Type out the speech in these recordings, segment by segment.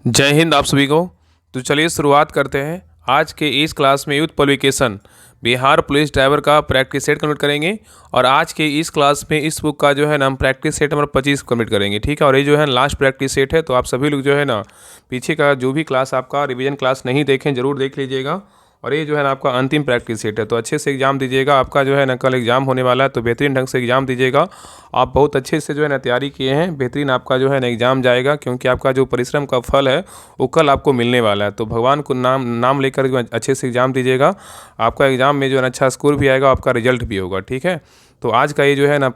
जय हिंद आप सभी को। तो चलिए शुरुआत करते हैं। आज के इस क्लास में youth publication Bihar police driver का प्रैक्टिस सेट कंप्लीट करेंगे। और आज के इस क्लास में इस बुक का जो है ना हम प्रैक्टिस सेट नंबर 25 कंप्लीट करेंगे, ठीक है। और ये जो है लास्ट प्रैक्टिस सेट है, तो आप सभी लोग जो है ना पीछे का जो भी क्लास आपका रिवीजन क्लास नहीं देखें ज़रूर देख लीजिएगा। और ये जो है ना आपका अंतिम प्रैक्टिस सेट है, तो अच्छे से एग्जाम दीजिएगा। आपका जो है ना कल एग्जाम होने वाला है, तो बेहतरीन ढंग से एग्जाम दीजिएगा। आप बहुत अच्छे से जो है ना तैयारी किए हैं, बेहतरीन आपका जो है ना एग्जाम जाएगा, क्योंकि आपका जो परिश्रम का फल है वो कल आपको मिलने वाला है। तो भगवान को नाम लेकर के अच्छे से एग्जाम दीजिएगा। आपका एग्जाम में जो है ना अच्छा स्कोर भी आएगा, आपका रिजल्ट भी होगा, ठीक है। तो आज का ये जो है ना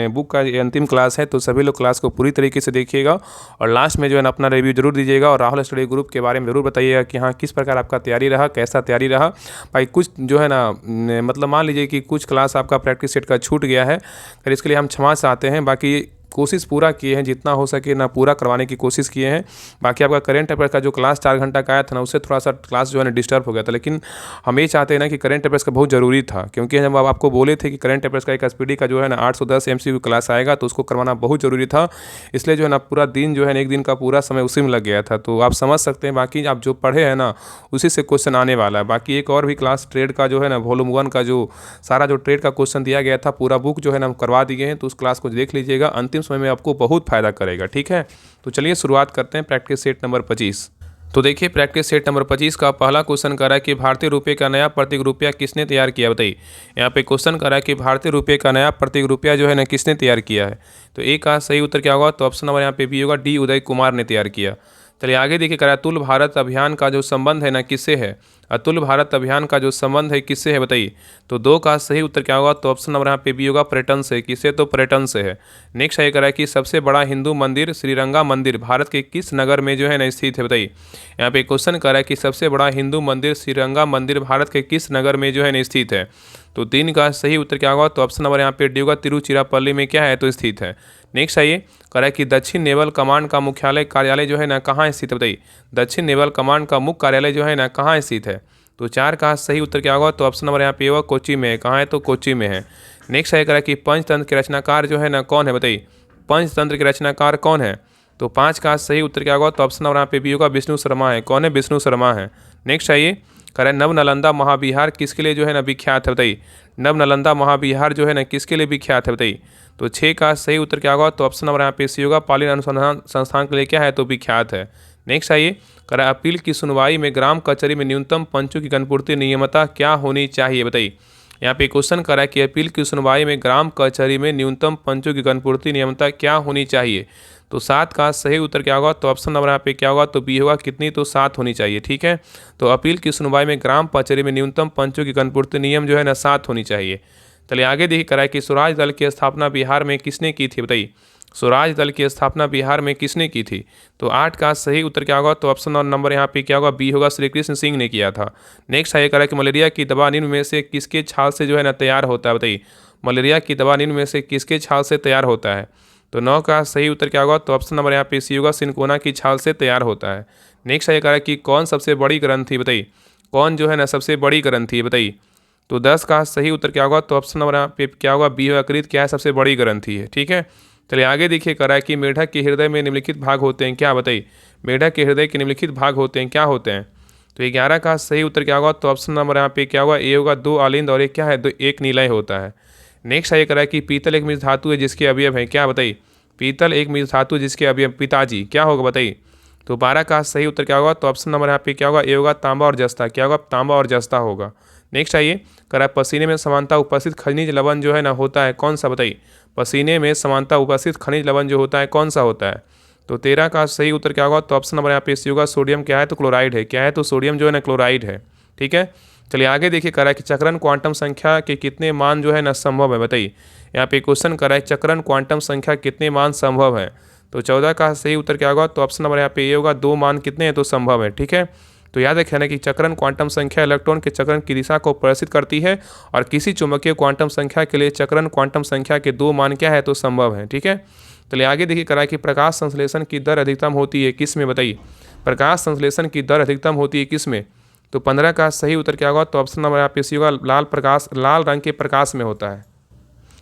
बुक का ये अंतिम क्लास है, तो सभी लोग क्लास को पूरी तरीके से देखिएगा। और लास्ट में जो है ना अपना रिव्यू जरूर दीजिएगा। और राहुल स्टडी ग्रुप के बारे में ज़रूर बताइएगा कि हाँ किस प्रकार आपका तैयारी रहा, कैसा तैयारी रहा। भाई कुछ जो है ना मतलब मान लीजिए कि कुछ क्लास आपका प्रैक्टिस सेट का छूट गया है, फिर इसके लिए हम क्षमा चाहते हैं। बाकी कोशिश पूरा किए हैं, जितना हो सके ना पूरा करवाने की कोशिश किए हैं। बाकी आपका करंट अफेयर्स का जो क्लास 4 घंटा का आया था ना, उससे थोड़ा सा क्लास जो है ना डिस्टर्ब हो गया था। लेकिन हम ये चाहते हैं ना कि करंट अफेयर्स का बहुत ज़रूरी था, क्योंकि जब आप आपको बोले थे कि करंट अफेयर्स का एक एसपीडी का जो है ना 810 एमसीक्यू क्लास आएगा, तो उसको करवाना बहुत ज़रूरी था। इसलिए जो है ना पूरा दिन जो है ना एक दिन का पूरा समय उसी में लग गया था। तो आप समझ सकते हैं, बाकी आप जो पढ़े हैं ना उसी से क्वेश्चन आने वाला है। बाकी एक और भी क्लास ट्रेड का जो है ना वॉल्यूम 1 का जो सारा जो ट्रेड का क्वेश्चन दिया गया था, पूरा बुक जो है ना हम करवा दिए हैं। तो उस क्लास को देख लीजिएगा, अंतिम समय में आपको बहुत फायदा करेगा, ठीक है। तो चलिए शुरुआत करते हैं प्रैक्टिस सेट नंबर 25। तो देखिए प्रैक्टिस सेट नंबर 25 का पहला क्वेश्चन कर रहा है कि भारतीय रुपये का नया प्रतीक रुपया किसने तैयार किया, बताइए। यहाँ पे क्वेश्चन कर रहा है कि भारतीय रुपये का नया प्रतीक रुपया जो है ना किसने तैयार किया है। तो ए का सही उत्तर क्या होगा, तो ऑप्शन नंबर यहाँ पे बी होगा, डी उदय कुमार ने तैयार किया। चलिए आगे देखिए करा अतुल भारत अभियान का जो संबंध है ना किससे है। अतुल भारत अभियान का जो संबंध है किससे है, बताइए। तो दो का सही उत्तर क्या होगा, तो ऑप्शन नंबर यहाँ पे बी होगा, पर्यटन से। किससे, तो पर्यटन से है। नेक्स्ट है करा कि सबसे बड़ा हिंदू मंदिर श्रीरंगा मंदिर भारत के किस नगर में जो है ना स्थित है, बताइए। यहाँ पे क्वेश्चन कर रहा है कि सबसे बड़ा हिंदू मंदिर श्रीरंगा मंदिर भारत के किस नगर में जो है ना स्थित है। तो 3 का सही उत्तर क्या होगा, तो ऑप्शन नंबर यहाँ पे डी होगा, तिरुचिरापल्ली में क्या है, तो स्थित है। नेक्स्ट आइए करा कि दक्षिण नेवल कमांड का मुख्यालय कार्यालय जो है ना कहाँ स्थित है, बताइए। दक्षिण नेवल कमांड का मुख्य कार्यालय जो है ना कहाँ स्थित है। तो 4 का सही उत्तर क्या होगा, तो ऑप्शन नंबर यहाँ पे होगा, कोच्चि में है। कहाँ है, तो कोच्चि में है। नेक्स्ट है करा कि पंचतंत्र के रचनाकार जो है ना कौन है, बताइए। पंचतंत्र के रचनाकार कौन है। तो 5 का सही उत्तर क्या होगा, तो ऑप्शन नंबर यहाँ पे भी होगा, विष्णु शर्मा है। कौन है, विष्णु शर्मा है। नेक्स्ट आइए करें नव नालंदा महाविहार किसके लिए जो है ना विख्यात है, बताइए। नव नालंदा महाविहार जो है ना किसके लिए विख्यात है, बताइए। तो 6 का सही उत्तर क्या होगा, तो ऑप्शन नंबर यहाँ पे सी होगा, पालिन अनुसंधान संस्थान के लिए क्या है, तो विख्यात है। नेक्स्ट आइए करें अपील की सुनवाई में ग्राम कचहरी में न्यूनतम पंचों की गणपूर्ति नियमता क्या होनी चाहिए, बताइए। यहाँ पे क्वेश्चन करा है कि अपील की सुनवाई में ग्राम कचहरी में न्यूनतम पंचों की गणपूर्ति नियमता क्या होनी चाहिए। तो 7 का सही उत्तर क्या होगा, तो ऑप्शन नंबर यहाँ पे क्या होगा, तो बी होगा, कितनी, तो 7 होनी चाहिए, ठीक है। तो अपील की सुनवाई में ग्राम कचहरी में न्यूनतम पंचों की गणपूर्ति नियम जो है ना 7 होनी चाहिए। चलिए आगे देखिए करा है कि स्वराज दल की स्थापना बिहार में किसने की थी, बताइए। स्वराज दल की स्थापना बिहार में किसने की थी। तो 8 का सही उत्तर क्या होगा, तो ऑप्शन नंबर यहाँ पे क्या होगा, बी होगा, श्री कृष्ण सिंह ने किया था। नेक्स्ट है करा कि मलेरिया की दवा निम्न में से किसके छाल से जो है ना तैयार होता है, बताइए। मलेरिया की दवा निम्न में से किसके छाल से तैयार होता है। तो 9 का सही उत्तर क्या होगा, तो ऑप्शन नंबर यहाँ पे सी होगा, सिनकोना की छाल से तैयार होता है। नेक्स्ट है करा कि कौन सबसे बड़ी ग्रंथि, बताइए। कौन जो है ना सबसे बड़ी ग्रंथि है, बताइए। तो 10 का सही उत्तर क्या होगा, तो ऑप्शन नंबर यहाँ पे क्या होगा, बी होगा, कृत क्या है, सबसे बड़ी ग्रंथि है, ठीक है। चलिए आगे देखिए करा है कि मेढक के हृदय में निम्नलिखित भाग होते हैं क्या, बताइए। मेढक के हृदय के निम्नलिखित भाग होते हैं क्या होते हैं। तो 11 का सही उत्तर क्या होगा, तो ऑप्शन नंबर यहाँ पे क्या होगा, ए होगा, 2 आलिंद और एक क्या है, एक निलय होता है। नेक्स्ट है करा है कि पीतल एक मिश्र धातु है जिसके अवयव है क्या, बताइए। पीतल एक मिश्र धातु जिसके अवयव पिताजी क्या होगा, बताइए। तो 12 का सही उत्तर क्या होगा, तो ऑप्शन नंबर यहाँ पे क्या होगा, ए होगा, तांबा और जस्ता, क्या होगा, तांबा और जस्ता होगा। नेक्स्ट आइए करा पसीने में समानता उपस्थित खनिज लवण जो है ना होता है कौन सा, बताइए। पसीने में समानता उपस्थित खनिज लवण जो होता है कौन सा होता है। तो 13 का सही उत्तर क्या होगा, तो ऑप्शन नंबर यहाँ पे सी होगा, सोडियम क्या है, तो क्लोराइड है। क्या है, तो सोडियम जो है ना क्लोराइड है, ठीक है। चलिए आगे देखिए करा है कि चक्रण क्वांटम संख्या के कितने मान जो है ना संभव है, बताइए। यहाँ पे क्वेश्चन करा है चक्रण क्वांटम संख्या कितने मान संभव है। तो 14 का सही उत्तर क्या होगा, तो ऑप्शन नंबर यहाँ पे ये होगा, 2 मान कितने हैं, तो संभव है, ठीक है। तो याद रखें ना कि चक्रण क्वांटम संख्या इलेक्ट्रॉन के चक्रण की दिशा को प्रदर्शित करती है, और किसी चुंबकीय क्वांटम संख्या के लिए चक्रण क्वांटम संख्या के 2 मान क्या है, तो संभव है, ठीक है। चलिए आगे देखिए करा कि प्रकाश संश्लेषण की दर अधिकतम होती है किस में, बताइए। प्रकाश संश्लेषण की दर अधिकतम होती है किस में। तो 15 का सही उत्तर क्या होगा, तो ऑप्शन नंबर यहाँ पे सी होगा, लाल रंग के प्रकाश में होता है।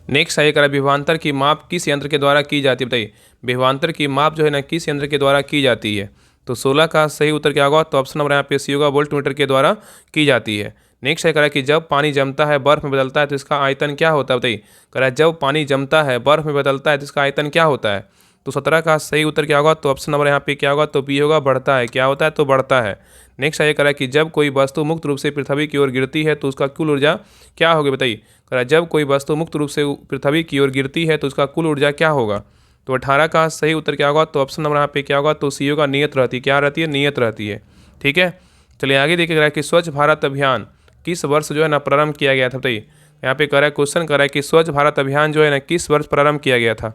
नेक्स्ट है करा विभवांतर की माप किस यंत्र के द्वारा की जाती है, बताइए। विभवांतर की माप जो है ना किस यंत्र के द्वारा की जाती है। तो 16 का सही उत्तर क्या होगा? तो ऑप्शन नंबर यहाँ पे सी होगा, वोल्ट मीटर के द्वारा की जाती है। नेक्स्ट है कह रहा है कि जब पानी जमता है बर्फ में बदलता है तो इसका आयतन क्या होता है? बताइए। कह रहा है जब पानी जमता है बर्फ में बदलता है तो इसका आयतन क्या होता है? तो 17 का सही उत्तर क्या होगा? तो ऑप्शन नंबर यहाँ पे क्या होगा? तो बी होगा, बढ़ता है। क्या होता है? तो बढ़ता है। नेक्स्ट है कह रहा है कि जब कोई वस्तु मुक्त रूप से पृथ्वी की ओर गिरती है तो उसका कुल ऊर्जा क्या होगी? बताइए। कह रहा है जब कोई वस्तु मुक्त रूप से पृथ्वी की ओर गिरती है तो उसका कुल ऊर्जा क्या होगा? तो 18 का सही उत्तर क्या होगा? तो ऑप्शन नंबर यहाँ पे क्या होगा? तो सी होगा, नियत रहती है। क्या रहती है? नियत रहती है। ठीक है, चलिए आगे देखिए। कह रहा है कि स्वच्छ भारत अभियान किस वर्ष जो है ना प्रारंभ किया गया था? बताइए। यहाँ पे कह रहा है, क्वेश्चन कर रहा है कि स्वच्छ भारत अभियान जो है ना किस वर्ष प्रारंभ किया गया था?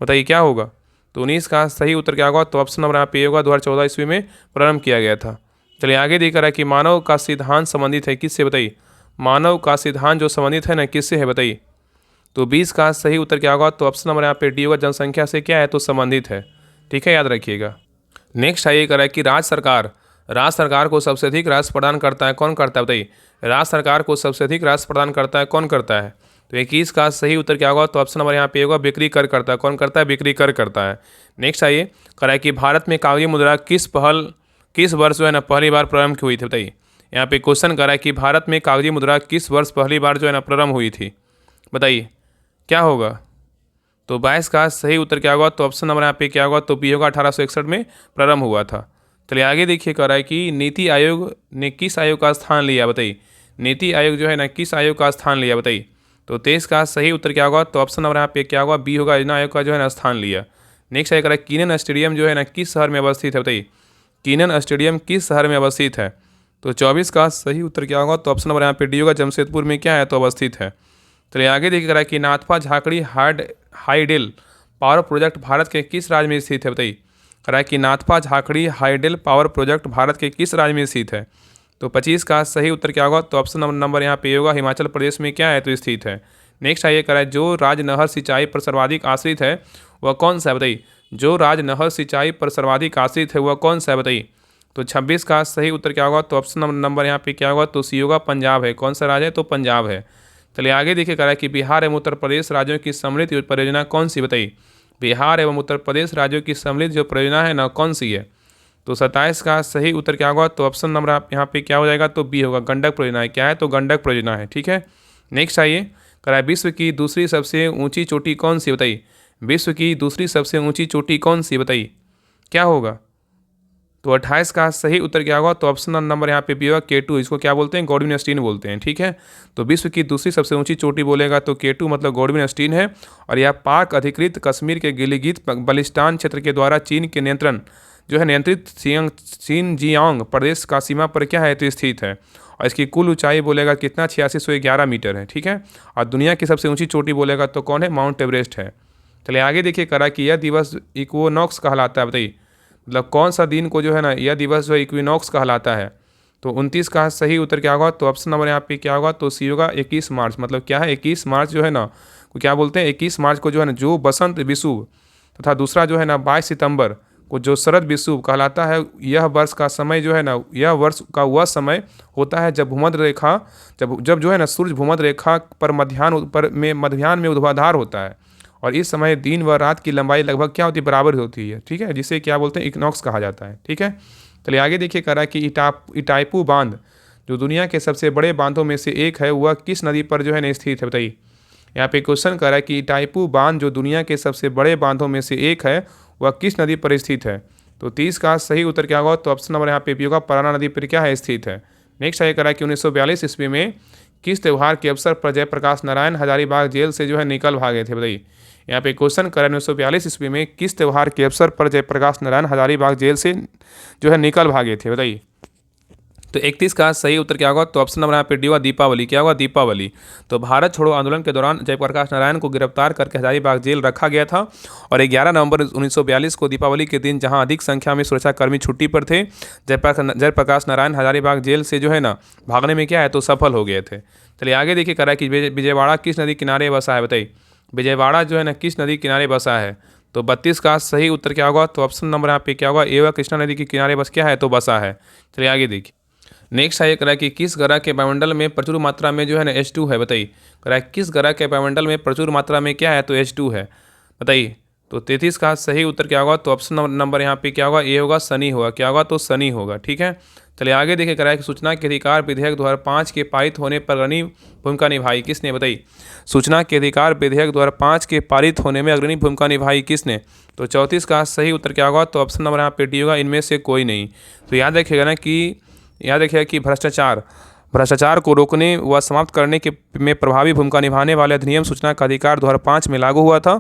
बताइए क्या होगा? तो 19 का सही उत्तर क्या होगा? तो ऑप्शन नंबर यहाँ पे होगा, 2014 ईस्वी में प्रारंभ किया गया था। चलिए आगे देख रहा है कि मानव का सिद्धांत संबंधित है किससे? बताइए। मानव का सिद्धांत जो संबंधित है ना किससे है? बताइए। तो 20 का सही उत्तर क्या होगा? तो ऑप्शन नंबर यहाँ पे डी होगा, जनसंख्या से क्या है? तो संबंधित है। ठीक है, याद रखिएगा। नेक्स्ट है ये कह रहा है कि राज्य सरकार को सबसे अधिक राशि प्रदान करता है कौन करता है? बताइए। राज्य सरकार को सबसे अधिक राशि प्रदान करता है कौन करता है? तो 21 का सही उत्तर क्या होगा? तो ऑप्शन नंबर यहाँ पे होगा, बिक्री कर करता है। कौन करता है? बिक्री कर करता है। नेक्स्ट आइए, कह रहा है कि भारत में कागजी मुद्रा किस वर्ष जो है ना पहली बार प्रारंभ हुई थी? बताइए। यहाँ पे क्वेश्चन कर रहा है कि भारत में कागजी मुद्रा किस वर्ष पहली बार जो है ना प्रारंभ हुई थी? बताइए क्या होगा? तो 22 का सही उत्तर क्या होगा? तो ऑप्शन नंबर यहाँ पे क्या होगा? तो बी होगा, 1861 में प्रारंभ हुआ था। चलिए आगे देखिए, कह रहा है कि नीति आयोग ने किस आयोग का स्थान लिया? बताइए। नीति आयोग जो है ना किस आयोग का स्थान लिया? बताइए। तो 23 का सही उत्तर क्या होगा? तो ऑप्शन नंबर यहाँ पे क्या होगा? बी होगा, योजना आयोग का जो है ना स्थान लिया। नेक्स्ट है कह रहा है कीनन स्टेडियम जो है ना किस शहर में अवस्थित है? बताइए। कीनन स्टेडियम किस शहर में अवस्थित है? तो 24 का सही उत्तर क्या होगा? तो ऑप्शन नंबर यहाँ पे डी होगा, जमशेदपुर में क्या है? तो अवस्थित है। चलिए आगे देखिए, कह रहा है कि Nathpa Jhakri hydel power project Bharat के किस राज्य में स्थित है? बताइए। कह रहा है कि Nathpa Jhakri hydel power project Bharat के किस राज्य में स्थित है? तो 25 का सही उत्तर क्या होगा? तो ऑप्शन नंबर यहाँ पे होगा, हिमाचल प्रदेश में क्या है? तो स्थित है। नेक्स्ट आइए, कह रहा है जो राज्य नहर सिंचाई पर सर्वाधिक आश्रित है वह कौन सा है? बताइए। जो राज्य नहर सिंचाई पर सर्वाधिक आश्रित है वह कौन सा है? बताइए। तो 26 का सही उत्तर क्या होगा? तो ऑप्शन नंबर यहाँ पे क्या होगा? तो सी होगा, पंजाब है। कौन सा राज्य है? तो पंजाब है। चलिए आगे देखिए, कह रहा है कि बिहार एवं उत्तर प्रदेश राज्यों की सम्मिलित परियोजना कौन सी? बताइए। बिहार एवं उत्तर प्रदेश राज्यों की सम्मिलित जो परियोजना है ना कौन सी है? तो 27 का सही उत्तर क्या होगा? तो ऑप्शन नंबर आप यहाँ पे क्या हो जाएगा? तो बी होगा, गंडक परियोजना है। क्या है? तो गंडक परियोजना है। ठीक है, नेक्स्ट आइए, कह रहा है विश्व की दूसरी सबसे ऊंची चोटी कौन सी? बताइए। विश्व की दूसरी सबसे ऊंची चोटी कौन सी? बताइए क्या होगा? तो 28 का सही उत्तर क्या होगा? तो ऑप्शन नंबर यहाँ पे भी होगा, K2। इसको क्या बोलते हैं? गॉडविन स्टीन बोलते हैं। ठीक है, तो विश्व की दूसरी सबसे ऊंची चोटी बोलेगा तो K2 मतलब गॉडविन स्टीन है। और यह पाक अधिकृत कश्मीर के गिलगित बल्टिस्तान क्षेत्र के द्वारा चीन के नियंत्रित शिनजियांग प्रदेश का सीमा पर क्या है? तो स्थित है। और इसकी कुल ऊंचाई बोलेगा कितना? 8611 मीटर है। ठीक है, और दुनिया की सबसे ऊँची चोटी बोलेगा तो कौन है? माउंट एवरेस्ट है। चलिए आगे देखिए, करा कि यह दिवस इक्विनॉक्स कहलाता है। बताइए, मतलब कौन सा दिन को जो है ना यह दिवस जो इक्विनॉक्स कहलाता है? तो 29 का सही उत्तर क्या होगा? तो ऑप्शन नंबर यहाँ पे क्या होगा? तो सी होगा, 21 मार्च। मतलब क्या है? 21 मार्च जो है ना को क्या बोलते हैं? 21 मार्च को जो है ना जो बसंत विषुव तथा दूसरा जो है ना 22 सितंबर को जो शरद विषुव कहलाता है। यह वर्ष का समय जो है ना, यह वर्ष का वह समय होता है जब भूमध्य रेखा जब जो है ना सूर्य भूमध्य रेखा पर मध्याह्न में ऊर्ध्वाधर होता है। और इस समय दिन व रात की लंबाई लगभग क्या होती है? बराबर होती है। ठीक है, जिसे क्या बोलते हैं? इक्विनॉक्स कहा जाता है। ठीक है, चलिए आगे देखिए, कह रहा है कि इटाइपू बांध जो दुनिया के सबसे बड़े बांधों में से एक है वह किस नदी पर जो है ना स्थित है? बताइए। यहाँ पे क्वेश्चन कर रहा है कि इटाइपू बांध जो दुनिया के सबसे बड़े बांधों में से एक है वह किस नदी पर स्थित है? तो 30 का सही उत्तर क्या होगा? तो ऑप्शन नंबर यहाँ पे भी होगा, पराना नदी पर क्या है? स्थित है। नेक्स्ट आगे कह रहा है कि 1942 ईस्वी में किस त्यौहार के अवसर पर जयप्रकाश नारायण हजारीबाग जेल से जो है निकल भागे थे? बताइए। यहाँ पे क्वेश्चन करें, 1942 ईस्वी में किस त्यौहार के अवसर पर जयप्रकाश नारायण हजारीबाग जेल से जो है निकल भागे थे? बताइए। तो 31 का सही उत्तर क्या होगा? तो ऑप्शन नंबर यहाँ पे डी होगा, दीपावली। क्या होगा? दीपावली। तो भारत छोड़ो आंदोलन के दौरान जयप्रकाश नारायण को गिरफ्तार करके हजारीबाग जेल रखा गया था। और 11 नवंबर 1942 को दीपावली के दिन जहां अधिक संख्या में सुरक्षाकर्मी छुट्टी पर थे, जयप्रकाश नारायण हजारीबाग जेल से जो है ना भागने में क्या है? तो सफल हो गए थे। चलिए आगे देखिए, कह रहा है कि विजयवाड़ा किस नदी किनारे बसा है? बताइए। विजयवाड़ा जो है ना किस नदी किनारे बसा है? तो 32 का सही उत्तर क्या होगा? तो ऑप्शन नंबर यहाँ पे क्या होगा? एवं कृष्णा नदी के किनारे बस क्या है? तो बसा है। चलिए आगे देखिए, नेक्स्ट है कह रहा है कि किस ग्रह के वायुमंडल में प्रचुर मात्रा में जो है ना H2 है? बताइए। कह रहा है किस ग्रह के वायुमंडल में प्रचुर मात्रा में क्या है? तो H2 है। बताइए। तो 33 का सही उत्तर क्या होगा, तो ऑप्शन नंबर यहाँ पे क्या होगा, ए होगा, सनी होगा। क्या होगा, तो सनी होगा। ठीक है, चलिए आगे देखिए करा है कि सूचना के अधिकार विधेयक 2005 के पारित होने पर अग्रणी भूमिका निभाई किसने, बताइए। सूचना के अधिकार विधेयक 2005 के पारित होने में अग्रणी भूमिका निभाई किसने, तो 34 का सही उत्तर क्या होगा, तो ऑप्शन नंबर यहाँ पे डी होगा, इनमें से कोई नहीं। तो याद रखिएगा ना कि याद रखिएगा कि भ्रष्टाचार को रोकने व समाप्त करने के में प्रभावी भूमिका निभाने वाले अधिनियम सूचना का अधिकार 2005 में लागू हुआ था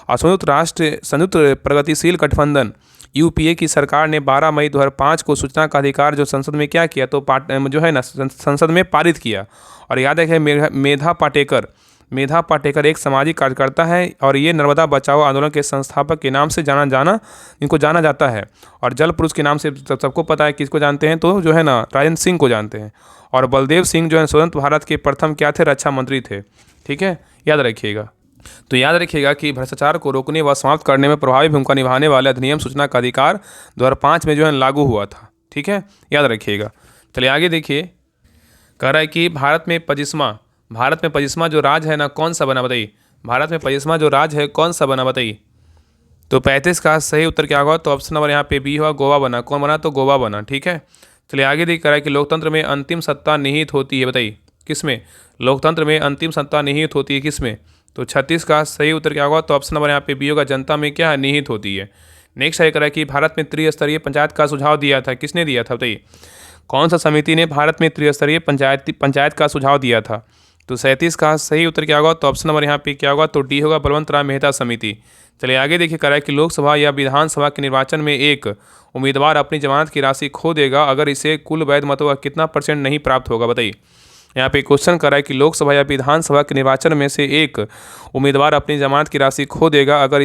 और संयुक्त प्रगतिशील गठबंधन यूपीए की सरकार ने 12 मई 2005 को सूचना का अधिकार जो संसद में क्या किया, तो जो है ना संसद में पारित किया। और याद रखें मेधा पाटेकर एक सामाजिक कार्यकर्ता है और ये नर्मदा बचाओ आंदोलन के संस्थापक के नाम से इनको जाना जाता है। और जल पुरुष के नाम से सबको पता है किसको जानते हैं, तो जो है ना राजेंद्र सिंह को जानते हैं। और बलदेव सिंह जो है स्वतंत्र भारत के प्रथम क्या थे, रक्षा मंत्री थे। ठीक है, याद रखिएगा। तो याद रखिएगा कि भ्रष्टाचार को रोकने व समाप्त करने में प्रभावी भूमिका निभाने वाले अधिनियम सूचना का अधिकार 2005 में जो है लागू हुआ था। ठीक है, याद रखिएगा। चलिए आगे देखिए, कह रहा है कि भारत में 25वां जो राज्य है ना कौन सा बना, बताइए। भारत में 25वां जो राज्य है कौन सा बना, बताइए। तो 35 का सही उत्तर क्या होगा, तो ऑप्शन नंबर यहाँ पे बी हुआ, गोवा बना। कौन बना, तो गोवा बना। ठीक है, चलिए आगे देखिए, कह रहा है कि लोकतंत्र में अंतिम सत्ता निहित होती है, बताइए किसमें। लोकतंत्र में अंतिम सत्ता निहित होती है किसमें, तो 36 का सही उत्तर क्या होगा, तो ऑप्शन नंबर यहाँ पे बी होगा, जनता में क्या है, निहित होती है। नेक्स्ट है कह रहा है कि भारत में त्रिस्तरीय पंचायत का सुझाव दिया था, किसने दिया था, बताइए। कौन सा समिति ने भारत में त्रिस्तरीय पंचायत का सुझाव दिया था, तो 37 का सही उत्तर क्या होगा, तो ऑप्शन नंबर यहाँ पे क्या होगा, तो डी होगा, बलवंत राय मेहता समिति। चलिए आगे देखिए, कह रहा है कि लोकसभा या विधानसभा के निर्वाचन में एक उम्मीदवार अपनी जमानत की राशि खो देगा अगर इसे कुल वैध मतों का कितना % नहीं प्राप्त होगा, बताइए। यहाँ पे क्वेश्चन कर रहा है कि लोकसभा या विधानसभा के निर्वाचन में से एक उम्मीदवार अपनी जमानत की राशि खो देगा अगर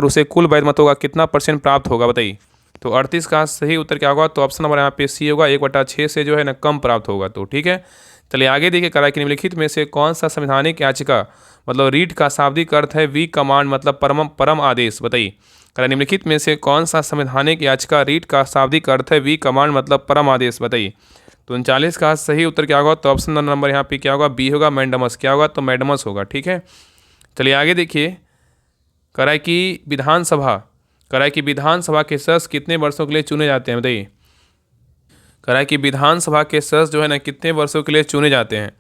उसे कुल वैध मतों का कितना % प्राप्त होगा, बताइए। तो 38 का सही उत्तर क्या होगा, तो ऑप्शन नंबर यहाँ पे सी होगा, 1/6 से जो है ना कम प्राप्त होगा। तो ठीक है, चलिए आगे देखिए, कह रहा है कि निम्नलिखित में से कौन सा संवैधानिक याचिका मतलब रीट का शाब्दिक अर्थ है वी कमांड मतलब परम आदेश, बताइए। कह रहा है निम्नलिखित में से कौन सा संवैधानिक याचिका रीट का शाब्दिक अर्थ है वी कमांड मतलब परम आदेश, बताइए। तो 39 का सही उत्तर क्या होगा, तो ऑप्शन नंबर यहाँ पे क्या होगा, बी होगा, मैंडमस। क्या होगा, तो मैंडमस होगा। ठीक है, चलिए आगे देखिए, कह रहा है कि विधानसभा के सदस्य कितने वर्षों के लिए चुने जाते हैं, बताइए। कह रहा है कि विधानसभा के सदस्य जो है ना कितने वर्षों के लिए चुने जाते हैं,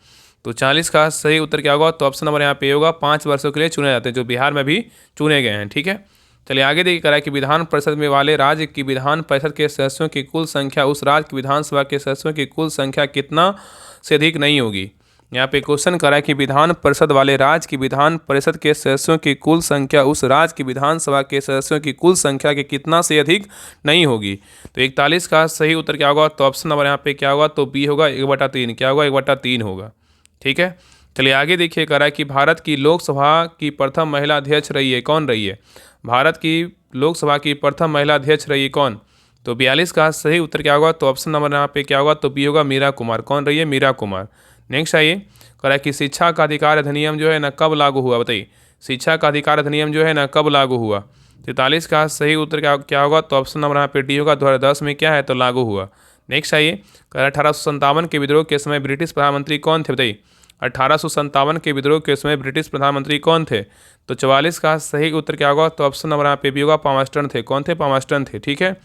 तो 40 का सही उत्तर क्या होगा, तो ऑप्शन नंबर यहाँ पे होगा, 5 वर्षों के लिए चुने जाते हैं, जो बिहार में भी चुने गए हैं। ठीक है, चलिए आगे देखिए, कह रहा है कि विधान परिषद में वाले राज्य की विधान परिषद के सदस्यों की कुल संख्या उस राज्य की विधानसभा के सदस्यों की कुल संख्या कितना से अधिक नहीं होगी। यहाँ पे क्वेश्चन कर रहा है कि विधान परिषद वाले राज्य की विधान परिषद के सदस्यों की कुल संख्या उस राज्य की विधानसभा के सदस्यों की कुल संख्या के कितना से अधिक नहीं होगी। तो 41 का सही उत्तर क्या होगा, तो ऑप्शन नंबर यहाँ पे क्या होगा, तो बी होगा, 1/3। क्या होगा, 1/3 होगा। ठीक है, चलिए आगे देखिए, कह रहा है कि भारत की लोकसभा की प्रथम महिला अध्यक्ष रही है, कौन रही है। भारत की लोकसभा की प्रथम महिला अध्यक्ष रही है कौन, तो 42 का सही उत्तर क्या होगा, तो ऑप्शन नंबर यहाँ पे क्या होगा, तो बी होगा, मीरा कुमार। कौन रही है, मीरा कुमार। नेक्स्ट आइए, कह रहा है कि शिक्षा का अधिकार अधिनियम जो है ना कब लागू हुआ, बताइए। शिक्षा का अधिकार अधिनियम जो है ना कब लागू हुआ। 43 का सही उत्तर क्या होगा, तो ऑप्शन नंबर यहाँ पे डी होगा, 2010 में क्या है, तो लागू हुआ। नेक्स्ट आइए, कह रहा है 1857 के विद्रोह के समय ब्रिटिश प्रधानमंत्री कौन थे, बताइए। 1857 के विद्रोह के समय ब्रिटिश प्रधानमंत्री कौन थे, तो 44 का सही उत्तर क्या होगा, तो ऑप्शन नंबर यहाँ पे भी होगा, पामस्टन थे। कौन थे, पामस्टन थे। ठीक है,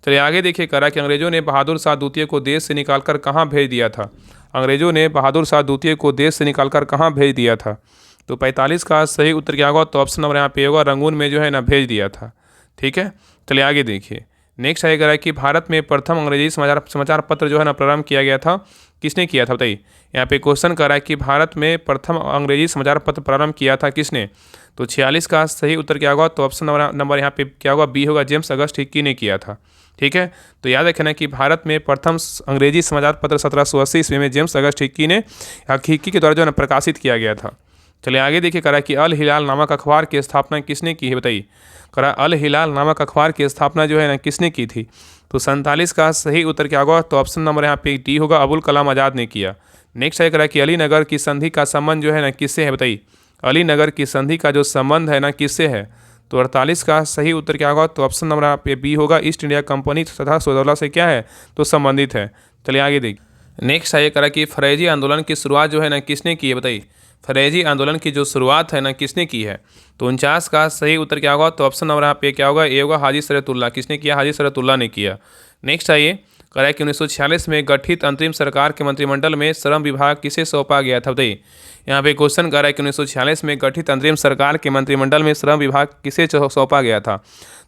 चलिए आगे देखिए, कह रहा है कि अंग्रेजों ने बहादुर शाह द्वितीय को देश से निकालकर कहाँ भेज दिया था। अंग्रेजों ने बहादुर शाह द्वितीय को देश से निकालकर कहाँ भेज दिया था, तो 45 का सही उत्तर क्या होगा, तो ऑप्शन नंबर यहाँ पे होगा, रंगून में जो है ना भेज दिया था। ठीक है, चलिए आगे देखिए, नेक्स्ट है कह रहा है कि भारत में प्रथम अंग्रेजी समाचार पत्र जो है ना प्रारंभ किया गया था, किसने किया था, बताइए। यहाँ पे क्वेश्चन कर रहा है कि भारत में प्रथम अंग्रेजी समाचार पत्र प्रारंभ किया था किसने, तो 46 का सही उत्तर क्या होगा, तो ऑप्शन नंबर यहाँ पे क्या होगा, बी होगा, जेम्स अगस्त हिक्की ने किया था। ठीक है, तो याद रखना कि भारत में प्रथम अंग्रेजी समाचार पत्र 1780 ईस्वी में जेम्स अगस्त हिक्की के द्वारा जो है प्रकाशित किया गया था। चलिए आगे देखिए, कह रहा है कि अल हिलाल नामक अखबार की स्थापना किसने की है, बताइए। कह रहा है अल हिलाल नामक अखबार की स्थापना जो है ना किसने की थी, तो 47 का सही उत्तर क्या होगा, तो ऑप्शन नंबर यहाँ पे डी होगा, अबुल कलाम आज़ाद ने किया। नेक्स्ट है कह रहा है कि अलीनगर की संधि का संबंध जो है ना किससे है, बताइए। अलीनगर की संधि का जो संबंध है ना किससे है, तो 48 का सही उत्तर क्या होगा, तो ऑप्शन नंबर यहाँ पे बी होगा, ईस्ट इंडिया कंपनी तथा सौदौला से क्या है, तो संबंधित है। चलिए आगे देखिए, नेक्स्ट है कह रहा है कि फरेजी आंदोलन की शुरुआत जो है ना किसने की है, बताइए। फरेजी आंदोलन की जो शुरुआत है ना किसने की है? तो 49 का सही उत्तर क्या होगा? तो ऑप्शन नंबर यहाँ पे क्या होगा? ए होगा, हाजी सरतुल्ला। किसने किया? हाजी सरतुल्ला ने किया। नेक्स्ट आइए, कह रहा है कि 1946 में गठित अंतरिम सरकार के मंत्रिमंडल में श्रम विभाग किसे सौंपा गया था? बताइए। यहाँ पे क्वेश्चन कर रहा है कि 1946 में गठित अंतरिम सरकार के मंत्रिमंडल में श्रम विभाग किसे सौंपा गया था?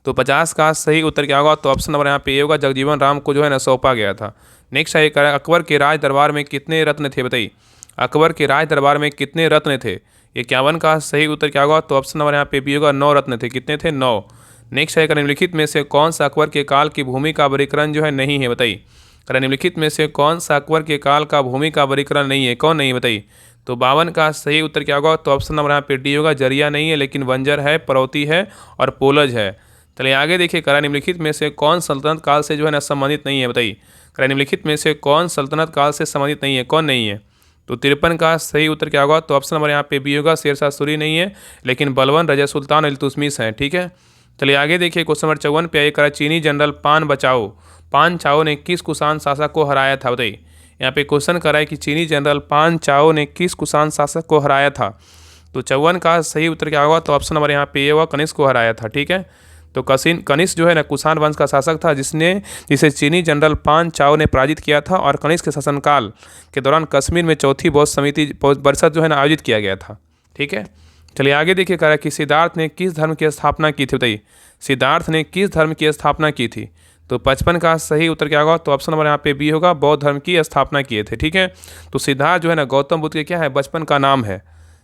तो 50 का सही उत्तर क्या होगा? तो ऑप्शन नंबर यहाँ पे ये होगा, जगजीवन राम को जो है ना सौंपा गया था। नेक्स्ट है, कह रहा है अकबर के राज दरबार में कितने रत्न थे? बताइए। अकबर के राज दरबार में कितने रत्न थे? 51 का सही उत्तर क्या होगा? तो ऑप्शन नंबर यहाँ पे बी होगा, 9 रत्न थे। कितने थे? 9। नेक्स्ट है, निम्नलिखित में से कौन सा अकबर के काल की भूमि का वर्गीकरण जो है नहीं है? बताइए। निम्नलिखित में से कौन सा अकबर के काल का भूमि का वर्गीकरण नहीं है? कौन नहीं है? बताइए। तो 52 का सही उत्तर क्या होगा? तो ऑप्शन नंबर यहाँ पे डी होगा, जरिया नहीं है, लेकिन बंजर है, परौती है और पोलज है। चलिए आगे देखिए, करा निम्नलिखित में से कौन सल्तनत काल से जो है ना संबंधित नहीं है? बताइए। करा निम्नलिखित में से कौन सल्तनत काल से संबंधित नहीं है? कौन नहीं है? तो 53 का सही उत्तर क्या होगा? तो ऑप्शन नंबर यहाँ पे बी होगा, शेरशाह सूरी नहीं है, लेकिन बलवन, रजा सुल्तान, इल्तुतमिश हैं। ठीक है, चलिए आगे देखिए, क्वेश्चन नंबर 54 पे आइए, करा चीनी जनरल पान चाओ ने किस कुषाण शासक को हराया था? बताइए। यहाँ पे क्वेश्चन करा है कि चीनी जनरल पान चाओ ने किस कुषाण शासक को हराया था? तो 54 का सही उत्तर क्या होगा? तो ऑप्शन नंबर यहाँ पे ये होगा, कनिष्क को हराया था। ठीक है, तो कनिष्क जो है ना कुषाण वंश का शासक था, जिसे चीनी जनरल पान चाओ ने पराजित किया था, और कनिष्क के शासनकाल के दौरान कश्मीर में चौथी बौद्ध समिति परिषद जो है ना आयोजित किया गया था। ठीक है, चलिए आगे देखिए, कह रहा है कि सिद्धार्थ ने किस धर्म की स्थापना की थी? बताइए। सिद्धार्थ ने किस धर्म की स्थापना की थी? तो 55 का सही उत्तर क्या होगा? तो ऑप्शन नंबर यहाँ पे बी होगा, बौद्ध धर्म की स्थापना किए थे। ठीक है, तो सिद्धार्थ जो है ना गौतम बुद्ध के क्या है? बचपन का नाम है।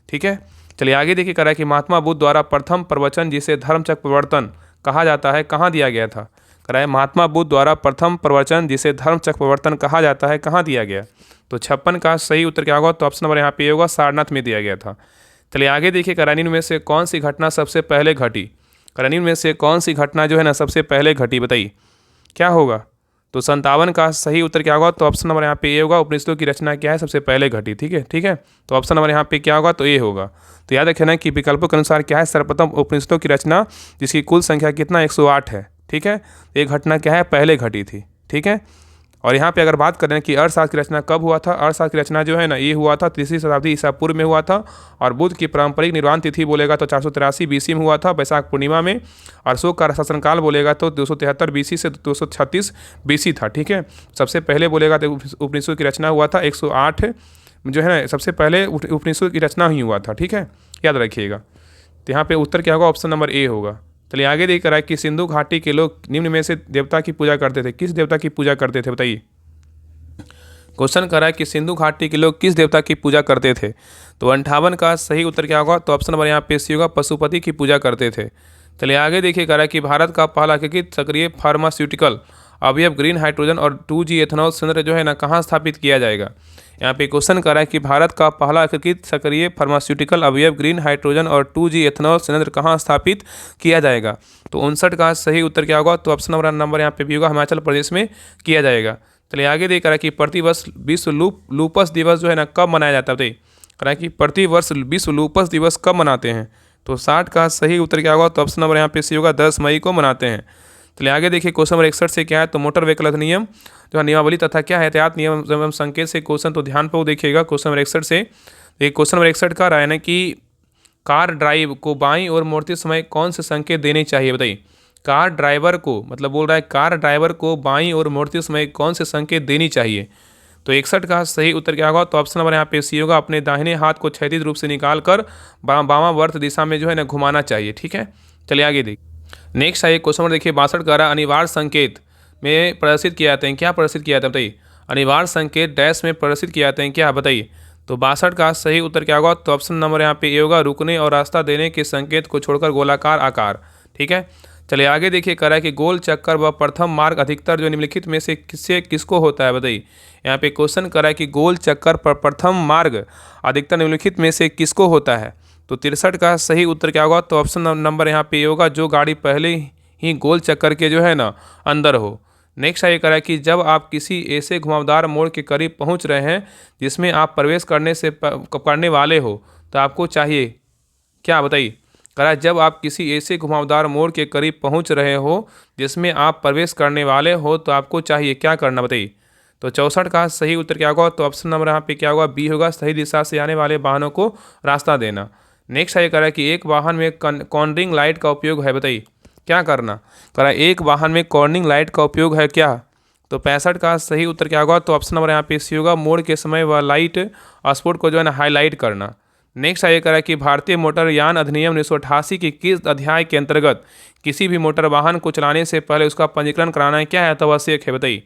ठीक है, चलिए आगे देखिए, कह रहा है कि महात्मा बुद्ध द्वारा प्रथम प्रवचन जिसे धर्मचक्र प्रवर्तन कहा जाता है, कहाँ दिया गया था? कह रहा है महात्मा बुद्ध द्वारा प्रथम प्रवचन जिसे धर्मचक्र प्रवर्तन कहा जाता है, कहाँ दिया गया? तो 56 का सही उत्तर क्या होगा? तो ऑप्शन नंबर यहाँ पे होगा, सारनाथ में दिया गया था। चलिए आगे देखिए, करानीन में से कौन सी घटना सबसे पहले घटी? करानीन में से कौन सी घटना जो है ना सबसे पहले घटी? बताइए क्या होगा? तो 57 का सही उत्तर क्या होगा? तो ऑप्शन नंबर यहाँ पे ए होगा, उपनिषदों की रचना क्या है सबसे पहले घटी? ठीक है, ठीक है, तो ऑप्शन नंबर यहाँ पे क्या होगा? तो ए होगा। तो याद रखना कि विकल्पों के अनुसार क्या है? सर्वप्रथम उपनिषदों की रचना, जिसकी कुल संख्या कितना? 108 है। ठीक है, ये घटना क्या है? पहले घटी थी। ठीक है, और यहाँ पे अगर बात करें कि अर्थशास्त्र की रचना कब हुआ था? अर्थशास्त्र की रचना जो है ना ये हुआ था 3री शताब्दी ईसा पूर्व में हुआ था, और बुद्ध की पारंपरिक निर्वाण तिथि बोलेगा तो 483 बीसी में हुआ था, वैशाख पूर्णिमा में। और अशोक का शासनकाल बोलेगा तो 273 बीसी से 236 बीसी था। ठीक है, सबसे पहले बोलेगा तो उपनिषदों की रचना हुआ था 108 जो है ना, सबसे पहले उपनिषदों की रचना ही हुआ था। ठीक है, याद रखिएगा। तो यहाँ पे उत्तर क्या होगा? ऑप्शन नंबर ए होगा। चलिए आगे देख रहा है कि सिंधु घाटी के लोग निम्न में से देवता की पूजा करते थे, किस देवता की पूजा करते थे? बताइए। क्वेश्चन कर रहा है कि सिंधु घाटी के लोग किस देवता की पूजा करते थे? तो 58 का सही उत्तर क्या होगा? तो ऑप्शन नंबर यहाँ पे सी होगा, पशुपति की पूजा करते थे। चलिए आगे देखिए, कह रहा है कि भारत का पहला एकीकृत सक्रिय फार्मास्यूटिकल अवयव ग्रीन हाइड्रोजन और 2G एथेनॉल संयंत्र जो है ना कहाँ स्थापित किया जाएगा? यहाँ पे क्वेश्चन कर रहा है कि भारत का पहला एकीकृत सक्रिय फार्मास्यूटिकल अवयव ग्रीन हाइड्रोजन और 2G एथेनॉल संयंत्र कहाँ स्थापित किया जाएगा? तो 59 का सही उत्तर क्या होगा? तो ऑप्शन नंबर यहाँ पे भी होगा, हिमाचल प्रदेश में किया जाएगा। चलिए आगे देख रहा है कि प्रतिवर्ष विश्व लूपस दिवस जो है ना कब मनाया जाता है? कह रहा है कि प्रतिवर्ष विश्व लूपस दिवस कब मनाते हैं? तो 60 का सही उत्तर क्या होगा? तो ऑप्शन नंबर यहाँ पे सी होगा, 10 मई को मनाते हैं। चलिए आगे देखिए, क्वेश्चन नंबर 61 से क्या है? तो मोटर व्हीकल अधिनियम जो है नियमावली तथा क्या है एहतियात नियम एवं संकेत से क्वेश्चन, तो ध्यान पर देखिएगा। क्वेश्चन नंबर 61 से क्वेश्चन नंबर 61 का रहा है ना कि कार ड्राइव को बाईं ओर मोड़ते समय कौन से संकेत देने चाहिए? बताइए। कार ड्राइवर को, मतलब बोल रहा है कार ड्राइवर को बाईं ओर मोड़ते समय कौन से संकेत देनी चाहिए? तो 61 का सही उत्तर क्या होगा? तो ऑप्शन नंबर यहाँ पे सी होगा, अपने दाहिने हाथ को क्षैतिज रूप से निकाल कर वामावर्त दिशा में जो है ना घुमाना चाहिए। ठीक है, चलिए आगे देखिए। नेक्स्ट है क्वेश्चन नंबर देखिए 62 का रहा, अनिवार्य संकेत में प्रदर्शित किए जाते हैं, क्या प्रदर्शित किया जाता है? बताइए। अनिवार्य संकेत डैश में प्रदर्शित किए जाते हैं, क्या? बताइए। तो 62 का सही उत्तर क्या होगा? तो ऑप्शन नंबर यहाँ पे ए होगा, रुकने और रास्ता देने के संकेत को छोड़कर गोलाकार आकार। ठीक है, चलिए आगे देखिए, कह रहा है कि गोल चक्कर व प्रथम मार्ग अधिकतर जो निम्नलिखित में से किसको होता है? बताइए। यहाँ पे क्वेश्चन कर रहा है कि गोल चक्कर पर प्रथम मार्ग अधिकतर निम्नलिखित में से किसको होता है? तो 63 का सही उत्तर क्या होगा? तो ऑप्शन नंबर यहाँ पे ये होगा, जो गाड़ी पहले ही गोल चक्कर के जो है ना अंदर हो। नेक्स्ट ये कह रहा है कि जब आप किसी ऐसे घुमावदार मोड़ के करीब पहुँच रहे हैं जिसमें आप प्रवेश करने वाले हो तो आपको चाहिए क्या? बताइए। कह रहा है जब आप किसी ऐसे घुमावदार मोड़ के करीब पहुंच रहे हो जिसमें आप प्रवेश करने वाले हो तो आपको चाहिए क्या करना? बताइए। तो 64 का सही उत्तर क्या होगा? तो ऑप्शन नंबर यहाँ पे क्या होगा? बी होगा, सही दिशा से आने वाले वाहनों को रास्ता देना। नेक्स्ट ये कह रहा है कि एक वाहन में कॉर्नरिंग लाइट का उपयोग है, बताइए क्या करना? कह रहा है एक वाहन में कॉर्निंग लाइट का उपयोग है क्या? तो 65 का सही उत्तर क्या होगा? तो ऑप्शन नंबर यहाँ पे सी होगा, मोड़ के समय वह लाइट स्पॉट को जो है ना हाईलाइट करना। नेक्स्ट ये कह रहा है कि भारतीय मोटर यान अधिनियम 1988 के किस अध्याय के अंतर्गत किसी भी मोटर वाहन को चलाने से पहले उसका पंजीकरण कराना क्या है तो आवश्यक है, बताइए।